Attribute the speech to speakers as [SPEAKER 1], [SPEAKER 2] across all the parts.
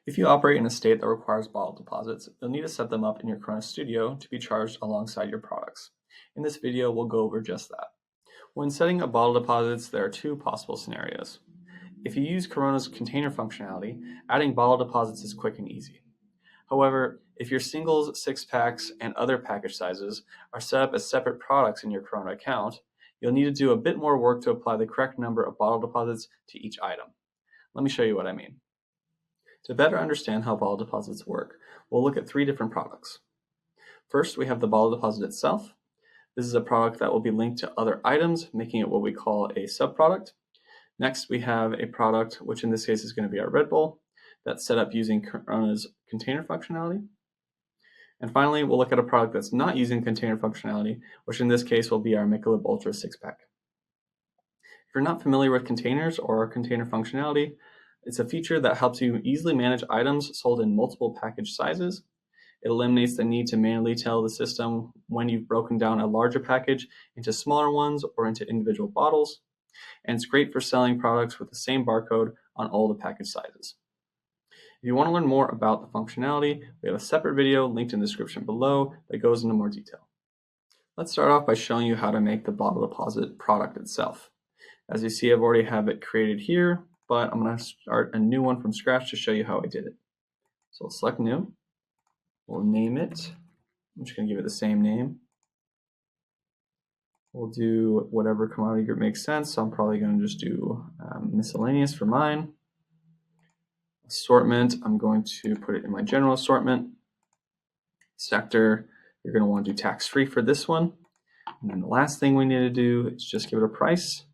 [SPEAKER 1] If you operate in a state that requires bottle deposits, you'll need to set them up in your Corona Studio to be charged alongside your products. In this video, we'll go over just that. When setting up bottle deposits, there are two possible scenarios. If you use Corona's container functionality, adding bottle deposits is quick and easy. However, if your singles, six-packs, and other package sizes are set up as separate products in your Corona account, you'll need to do a bit more work to apply the correct number of bottle deposits to each item. Let me show you what I mean. To better understand how bottle deposits work, we'll look at three different products. First, we have the bottle deposit itself. This is a product that will be linked to other items, making it what we call a subproduct. Next, we have a product, which in this case is going to be our Red Bull, that's set up using Corona's container functionality. And finally, we'll look at a product that's not using container functionality, which in this case will be our Michelob Ultra 6-pack. If you're not familiar with containers or container functionality, it's a feature that helps you easily manage items sold in multiple package sizes. It eliminates the need to manually tell the system when you've broken down a larger package into smaller ones or into individual bottles. And it's great for selling products with the same barcode on all the package sizes. If you want to learn more about the functionality, we have a separate video linked in the description below that goes into more detail. Let's start off by showing you how to make the bottle deposit product itself. As you see, I've already have it created here, but I'm going to start a new one from scratch to show you how I did it. So we'll select new, we'll name it, I'm just going to give it the same name. We'll do whatever commodity group makes sense, so I'm probably going to just do miscellaneous for mine. Assortment, I'm going to put it in my general assortment. Sector, you're going to want to do tax-free for this one. And then the last thing we need to do is just give it a price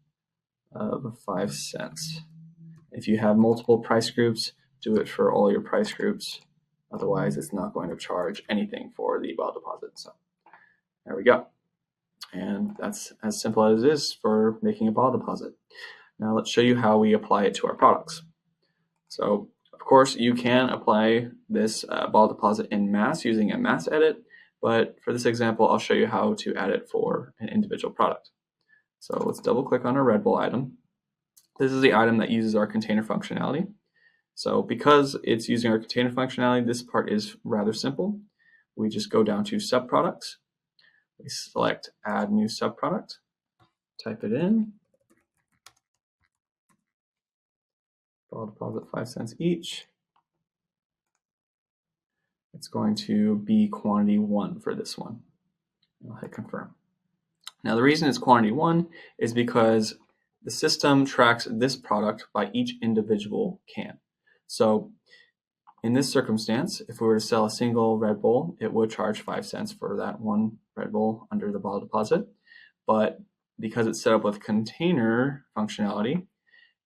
[SPEAKER 1] of 5 cents. If you have multiple price groups, do it for all your price groups. Otherwise, it's not going to charge anything for the bottle deposit. So there we go. And that's as simple as it is for making a bottle deposit. Now let's show you how we apply it to our products. So of course, you can apply this bottle deposit in mass using a mass edit, but for this example, I'll show you how to add it for an individual product. So let's double click on our Red Bull item. This is the item that uses our container functionality. So because it's using our container functionality, this part is rather simple. We just go down to subproducts. We select add new subproduct, type it in. Bottle deposit 5 cents each. It's going to be quantity 1 for this one. I'll hit confirm. Now the reason it's quantity 1 is because the system tracks this product by each individual can. So in this circumstance, if we were to sell a single Red Bull, it would charge 5 cents for that one Red Bull under the bottle deposit. But because it's set up with container functionality,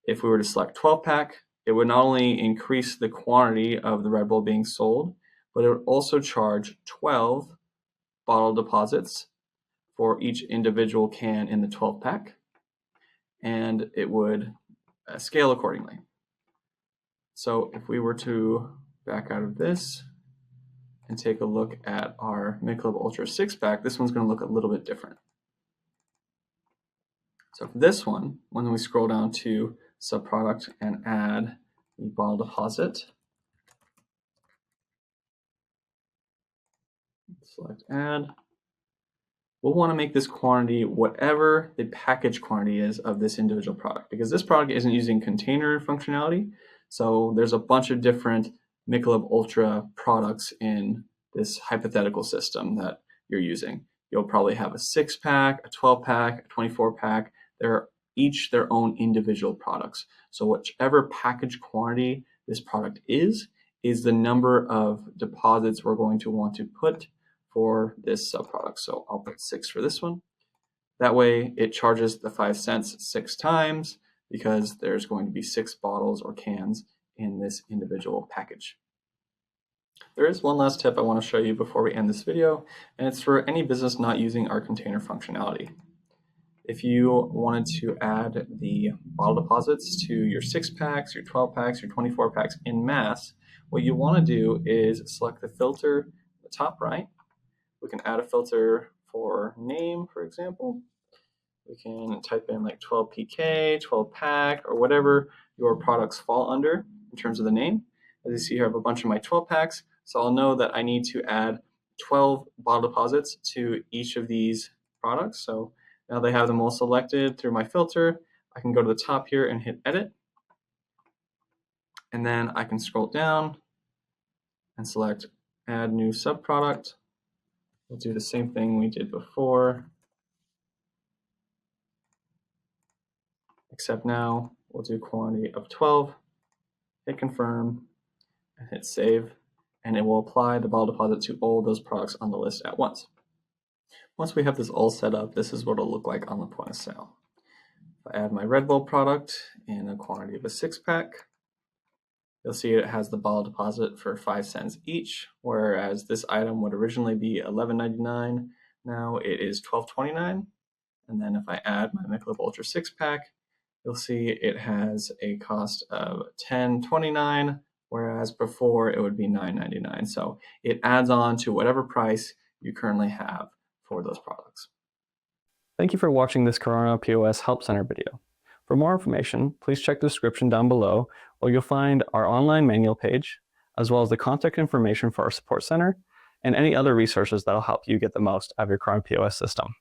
[SPEAKER 1] if we were to select 12-pack, it would not only increase the quantity of the Red Bull being sold, but it would also charge 12 bottle deposits for each individual can in the 12-pack. And it would scale accordingly. So if we were to back out of this and take a look at our Michelob Ultra 6-pack, this one's going to look a little bit different. So for this one, when we scroll down to subproduct and add the bottle deposit, select add. We'll want to make this quantity whatever the package quantity is of this individual product, because this product isn't using container functionality. So there's a bunch of different Michelob Ultra products in this hypothetical system that you're using. You'll probably have a 6-pack, a 12-pack, a 24-pack. They're each their own individual products. So whichever package quantity this product is the number of deposits we're going to want to put for this subproduct. So I'll put 6 for this one. That way it charges the 5 cents 6 times because there's going to be 6 bottles or cans in this individual package. There is one last tip I want to show you before we end this video, and it's for any business not using our container functionality. If you wanted to add the bottle deposits to your 6-packs, your 12-packs, your 24-packs in mass, what you want to do is select the filter at the top right. We can add a filter for name, for example. We can type in like 12PK, 12-pack, or whatever your products fall under in terms of the name. As you see here, I have a bunch of my 12 packs, so I'll know that I need to add 12 bottle deposits to each of these products. So now they have them all selected through my filter. I can go to the top here and hit edit. And then I can scroll down and select add new subproduct. We'll do the same thing we did before, except now we'll do quantity of 12, hit confirm, and hit save, and it will apply the bottle deposit to all those products on the list at once. Once we have this all set up, this is what it'll look like on the point of sale. If I add my Red Bull product in a quantity of a 6-pack, you'll see it has the bottle deposit for 5 cents each, whereas this item would originally be $11.99. Now it is $12.29. And then if I add my Michelob Ultra 6-pack, you'll see it has a cost of $10.29, whereas before it would be $9.99. So it adds on to whatever price you currently have for those products.
[SPEAKER 2] Thank you for watching this Corona POS Help Center video. For more information, please check the description down below, where you'll find our online manual page, as well as the contact information for our support center, and any other resources that will help you get the most out of your Corona POS system.